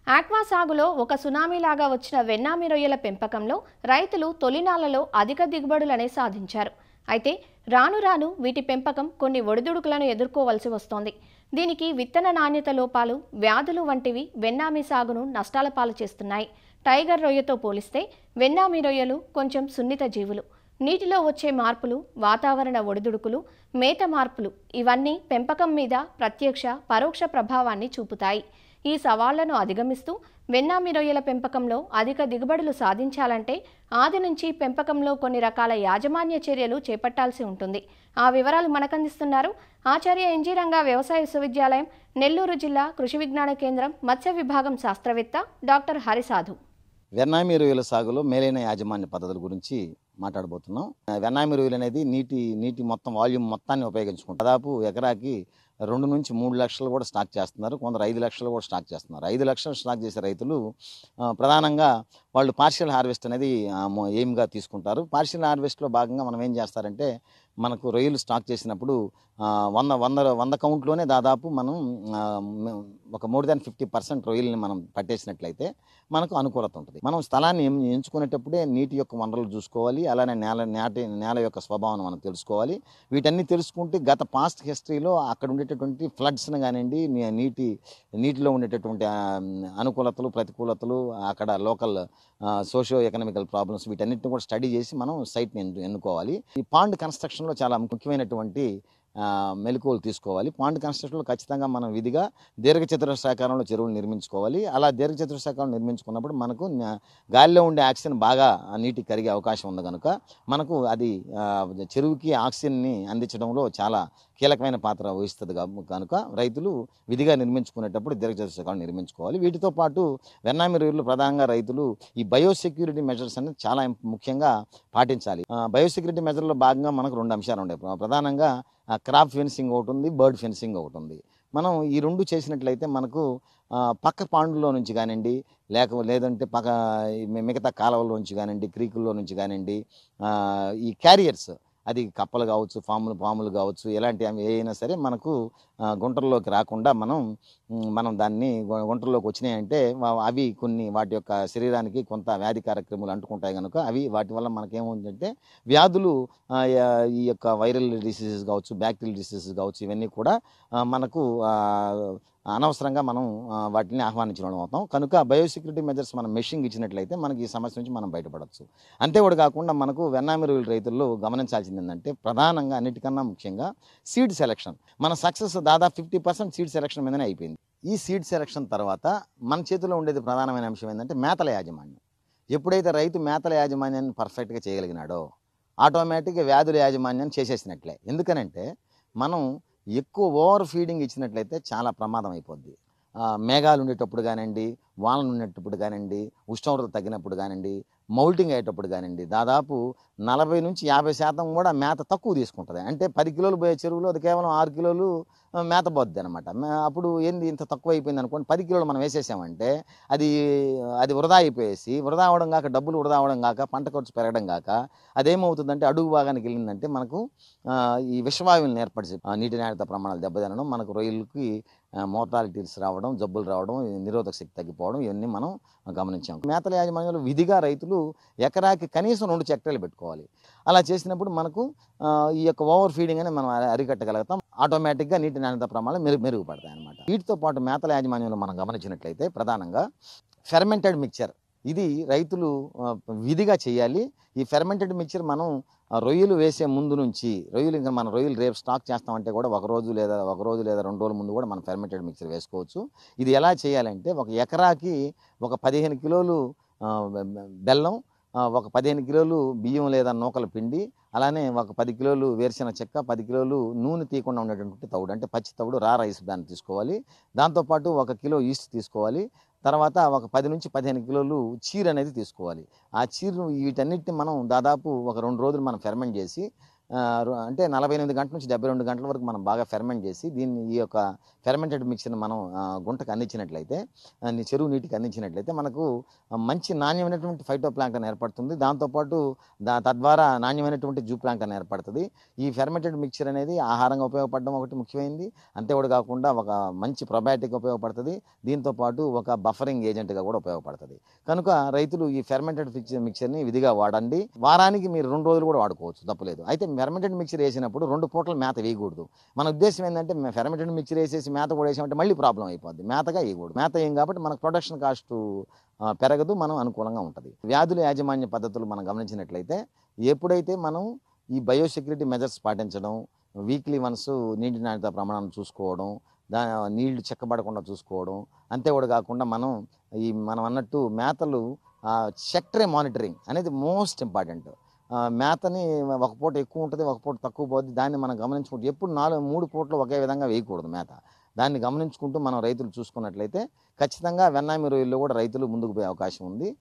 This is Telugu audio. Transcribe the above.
ఆక్వా సాగులో ఒక సునామీలాగా వచ్చిన వెన్నామి రొయ్యల పెంపకంలో రైతులు తొలినాళ్లలో అధిక దిగుబడులనే సాధించారు. అయితే రాను రాను వీటి పెంపకం కొన్ని ఒడిదుడుకులను ఎదుర్కోవలసి వస్తోంది. దీనికి విత్తన నాణ్యత లోపాలు, వ్యాధులు వంటివి వెన్నామి సాగును నష్టాల పాలు చేస్తున్నాయి. టైగర్ రొయ్యతో పోలిస్తే వెన్నామి రొయ్యలు కొంచెం సున్నిత జీవులు. నీటిలో వచ్చే మార్పులు, వాతావరణ ఒడిదుడుకులు, మేత మార్పులు ఇవన్నీ పెంపకం మీద ప్రత్యక్ష, పరోక్ష ప్రభావాన్ని చూపుతాయి. ఈ సవాళ్లను అధిగమిస్తూ వెన్నామి రొయ్యల పెంపకంలో అధిక దిగుబడులు సాధించాలంటే ఆది నుంచి పెంపకంలో కొన్ని రకాల యాజమాన్య చర్యలు చేపట్టాల్సి ఉంటుంది. ఆ వివరాలు మనకందిస్తున్నారు ఆచార్య ఎన్జీ రంగా వ్యవసాయ విశ్వవిద్యాలయం, నెల్లూరు జిల్లా కృషి విజ్ఞాన కేంద్రం మత్స్య విభాగం శాస్త్రవేత్త డాక్టర్ హరిసాధు. వెన్నామి రొయ్యల సాగులో మేలైన యాజమాన్య పద్ధతుల గురించి మాట్లాడబోతున్నాం. వెన్నామి రొయ్యలు అనేది నీటి మొత్తం వాల్యూమ్ మొత్తాన్ని ఉపయోగించుకుంటారు. దాదాపు ఎకరాకి 2 నుంచి 3 లక్షలు కూడా స్టాక్ చేస్తున్నారు. కొందరు 5 లక్షలు కూడా స్టాక్ చేస్తున్నారు. 5 లక్షలు స్టాక్ చేసే రైతులు ప్రధానంగా వాళ్ళు పార్షియల్ హార్వెస్ట్ అనేది ఎయిమ్గా తీసుకుంటారు. పార్షియల్ హార్వెస్ట్లో భాగంగా మనం ఏం చేస్తారంటే, మనకు రొయ్యలు స్టాక్ చేసినప్పుడు 100 కౌంట్లోనే దాదాపు మనం ఒక మోర్ దాన్ 50% రొయ్యలని మనం పట్టేసినట్లయితే మనకు అనుకూలత ఉంటుంది. మనం స్థలాన్ని ఎంచుకునేటప్పుడే నీటి యొక్క వనరులు చూసుకోవాలి. అలానే నేల యొక్క స్వభావం మనం తెలుసుకోవాలి. వీటన్ని తెలుసుకుంటే గత పాస్ట్ హిస్టరీలో అక్కడ ఉండేటటువంటి ఫ్లడ్స్ని కానివ్వండి, నీటిలో ఉండేటటువంటి అనుకూలతలు, ప్రతికూలతలు, అక్కడ లోకల్ సోషియో ఎకనామికల్ ప్రాబ్లమ్స్ వీటన్నిటిని కూడా స్టడీ చేసి మనం సైట్ని ఎన్నుకోవాలి. ఈ పాండ్ కన్స్ట్రక్షన్లో చాలా ముఖ్యమైనటువంటి మెలకువలు తీసుకోవాలి. పాండ్ కన్స్ట్రక్షన్లో ఖచ్చితంగా మనం విధిగా దీర్ఘచతురస్రాకారంలో చెరువులు నిర్మించుకోవాలి. అలా దీర్ఘచతురస్రాకారం నిర్మించుకున్నప్పుడు మనకు గాలిలో ఉండే ఆక్సిజన్ బాగా నీటికి కరిగే అవకాశం ఉంది కనుక మనకు అది చెరువుకి ఆక్సిజన్ని అందించడంలో చాలా కీలకమైన పాత్ర వహిస్తుంది కనుక రైతులు విధిగా నిర్మించుకునేటప్పుడు దీర్ఘచతురస్రాకారం నిర్మించుకోవాలి. వీటితో పాటు వెన్నామి రొయ్యలు ప్రధానంగా రైతులు ఈ బయోసెక్యూరిటీ మెజర్స్ అనేది చాలా ముఖ్యంగా పాటించాలి. బయోసెక్యూరిటీ మెజర్లో భాగంగా మనకు 2 అంశాలు ఉన్నాయి. ప్రధానంగా క్రాప్ ఫెన్సింగ్ ఒకటి ఉంది, బర్డ్ ఫెన్సింగ్ ఒకటి ఉంది. మనం ఈ 2 చేసినట్లయితే మనకు పక్క పాండులో నుంచి కానివ్వండి, లేదంటే మిగతా కాలువల నుంచి కానివ్వండి, క్రీకుల్లో నుంచి కానివ్వండి, ఈ క్యారియర్స్ అది కప్పలు కావచ్చు, పాములు కావచ్చు, ఎలాంటి అయినా సరే మనకు గుంటల్లోకి రాకుండా మనం దాన్ని గుంటల్లోకి వచ్చినాయంటే అవి కొన్ని వాటి యొక్క శరీరానికి కొంత వ్యాధికారక క్రిములు అంటుకుంటాయి కనుక వాటి వల్ల మనకేముందంటే వ్యాధులు, ఈ యొక్క వైరల్ డిసీజెస్ కావచ్చు, బ్యాక్టీరియల్ డిసీజెస్ కావచ్చు, ఇవన్నీ కూడా మనకు అనవసరంగా మనం వాటిని ఆహ్వానించడం అవుతాం. కనుక బయోసెక్యూరిటీ మెజర్స్ మనం మెషింగ్ ఇచ్చినట్లయితే మనకి ఈ సమస్య నుంచి మనం బయటపడవచ్చు. అంతేకాదు కాకుండా మనకు వెన్నామి రొయ్యల రైతుల్లో గమనించాల్సింది ఏంటంటే, ప్రధానంగా అన్నిటికన్నా ముఖ్యంగా సీడ్ సెలక్షన్. మన సక్సెస్ దాదాపు 50% సీడ్ సెలక్షన్ మీదనే అయిపోయింది. ఈ సీడ్ సెలక్షన్ తర్వాత మన చేతిలో ఉండేది ప్రధానమైన అంశం ఏంటంటే మేతల యాజమాన్యం. ఎప్పుడైతే రైతు మేతల యాజమాన్యాన్ని పర్ఫెక్ట్గా చేయగలిగినాడో ఆటోమేటిక్గా వ్యాధుల యాజమాన్యాన్ని చేసేసినట్లే. ఎందుకనంటే మనం ఎక్కువ ఓవర్ ఫీడింగ్ ఇచ్చినట్లయితే చాలా ప్రమాదం అయిపోద్ది. మేఘాలు ఉండేటప్పుడు కానివ్వండి, వానలు ఉండేటప్పుడు కానివ్వండి, ఉష్ణోగ్రత తగ్గినప్పుడు కానివ్వండి, మౌల్టింగ్ అయ్యేటప్పుడు కానివ్వండి, దాదాపు 40 నుంచి 50% కూడా మేత తక్కువ తీసుకుంటుంది. అంటే 10 కిలోలు పోయే చెరువులో అది కేవలం 6 కిలోలు మేత పోద్ది అనమాట. అప్పుడు ఏంది ఇంత తక్కువ అయిపోయింది అనుకోండి, 10 కిలోలు మనం వేసేసామంటే అది వృధా అయిపోయేసి, వృధా అవడం కాక, డబ్బులు వృధా అవడం కాక, పంట ఖర్చు పెరగడం కాక అదేమవుతుందంటే అడుగు భాగానికి వెళ్ళిందంటే మనకు ఈ విషవాయువులను ఏర్పరిచి నీటి నాణ్యత ప్రమాణాలు దెబ్బతినడం, మనకు రొయ్యలకి మోర్టాలిటీస్ రావడం, జబ్బులు రావడం, నిరోధక శక్తి తగ్గిపోవడం, ఇవన్నీ మనం గమనించాం. మేతల యాజమాన్యంలో విధిగా రైతులు ఎకరాకి కనీసం 2 చెక్టర్లు పెట్టుకోవాలి. అలా చేసినప్పుడు మనకు ఈ యొక్క ఓవర్ ఫీడింగ్ అని మనం అరికట్టగలుగుతాం. ఆటోమేటిక్గా నీటి నాణ్యత ప్రమాణాలు మెరుగుపడతాయి అన్నమాట. వీటితో పాటు మేతల యాజమాన్యంలో మనం గమనించినట్లయితే ప్రధానంగా ఫెర్మెంటెడ్ మిక్చర్ ఇది రైతులు విధిగా చేయాలి. ఈ ఫెర్మెంటెడ్ మిక్చర్ మనం రొయ్యలు వేసే ముందు నుంచి మన రొయ్యలు రేపు స్టాక్ చేస్తామంటే కూడా ఒక రోజు లేదా 2 రోజుల ముందు కూడా మనం ఫెర్మెంటెడ్ మిక్చర్ వేసుకోవచ్చు. ఇది ఎలా చేయాలంటే, ఒక ఎకరాకి ఒక 15 కిలోలు బెల్లం, ఒక 15 కిలోలు బియ్యం లేదా నూకల పిండి, అలానే ఒక 10 కిలోలు వేరుశెనగ చెక్క, 10 కిలోలు నూనె తీయకుండా ఉండేటువంటి తవుడు, అంటే పచ్చి తవుడు, రా రైస్ దాన్ని తీసుకోవాలి. దాంతోపాటు 1 కిలో ఈస్ట్ తీసుకోవాలి. తర్వాత ఒక 10 నుంచి 15 కిలోలు చీర అనేది తీసుకోవాలి. ఆ చీరను వీటన్నిటిని మనం దాదాపు ఒక 2 రోజులు మనం ఫెర్మెంట్ చేసి అంటే 48 గంటల నుంచి 72 గంటల వరకు మనం బాగా ఫెర్మెంట్ చేసి ఈ యొక్క ఫెర్మెంటెడ్ మిక్చర్ని మనం గుంటకు అందించినట్లయితే చెరువు నీటికి అందించినట్లయితే మనకు మంచి నాణ్యమైనటువంటి ఫైటోప్లాంక్టన్ ఏర్పడుతుంది. దాంతోపాటు తద్వారా నాణ్యమైనటువంటి జూ ప్లాంక్టన్ ఏర్పడుతుంది. ఈ ఫెర్మెంటెడ్ మిక్చర్ అనేది ఆహారంగా ఉపయోగపడడం ఒకటి ముఖ్యమైనది. అంతేకాదు కాకుండా ఒక మంచి ప్రొబయాటిక్ ఉపయోగపడుతుంది. దీంతోపాటు ఒక బఫరింగ్ ఏజెంట్గా కూడా ఉపయోగపడుతుంది. కనుక రైతులు ఈ ఫెర్మెంటెడ్ మిక్చర్ని విధిగా వాడండి. వారానికి మీరు 2 రోజులు కూడా వాడుకోవచ్చు, తప్పులేదు. అయితే ఫెర్మెంటెడ్ మిక్చర్ వేసినప్పుడు 2 పూటలు మేత వేయకూడదు. మన ఉద్దేశం ఏంటంటే ఫెర్మెంటెడ్ మిక్చర్ వేసేసి మేత కూడా వేసామంటే మళ్ళీ ప్రాబ్లం అయిపోద్ది. మేతగా వేయకూడదు. మేత వేయం కాబట్టి మనకు ప్రొడక్షన్ కాస్ట్ పెరగదు, మనం అనుకూలంగా ఉంటుంది. వ్యాధుల యాజమాన్య పద్ధతులు మనం గమనించినట్లయితే ఎప్పుడైతే మనం ఈ బయోసెక్యూరిటీ మెజర్స్ పాటించడం, వీక్లీ వన్స్ నీటి నాణ్యత ప్రమాణాలను చూసుకోవడం, నీళ్లు చెక్కబడకుండా చూసుకోవడం, అంతేకాదు కాకుండా మనం అన్నట్టు మేతలు సెక్టరీ మానిటరింగ్ అనేది మోస్ట్ ఇంపార్టెంట్. మేతని ఒక పూట ఎక్కువ ఉంటుంది, ఒక పూట తక్కువ పోద్ది. దాన్ని మనం గమనించుకుంటూ ఎప్పుడు 3 పూటలు ఒకే విధంగా వేయకూడదు మేత. దాన్ని గమనించుకుంటూ మనం రైతులు చూసుకున్నట్లయితే ఖచ్చితంగా వెన్నామి రొయ్యల్లో కూడా రైతులు ముందుకు పోయే అవకాశం ఉంది.